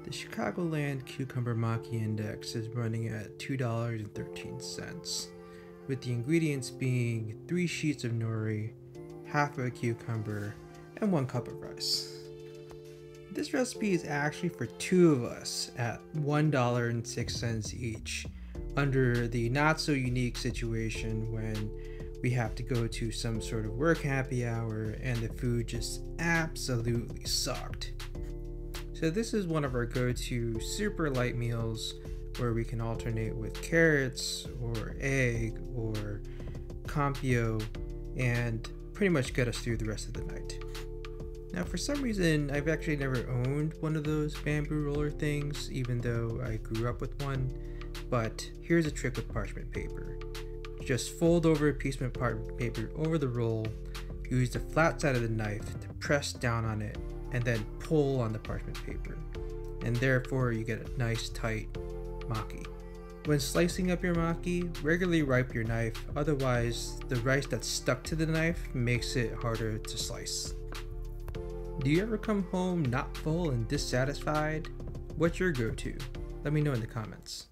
The Chicagoland Cucumber Maki Index is running at $2.13, with the ingredients being 3 sheets of nori, half of a cucumber, and 1 cup of rice. This recipe is actually for 2 of us at $1.06 each, under the not so unique situation when we have to go to some sort of work happy hour and the food just absolutely sucked. So this is one of our go-to super light meals where we can alternate with carrots or egg or compio and pretty much get us through the rest of the night. Now for some reason I've actually never owned one of those bamboo roller things, even though I grew up with one, but here's a trick with parchment paper. Just fold over a piece of parchment paper over the roll, use the flat side of the knife to press down on it, and then pull on the parchment paper, and therefore you get a nice tight maki. When slicing up your maki, regularly wipe your knife, otherwise the rice that's stuck to the knife makes it harder to slice. Do you ever come home not full and dissatisfied? What's your go-to? Let me know in the comments.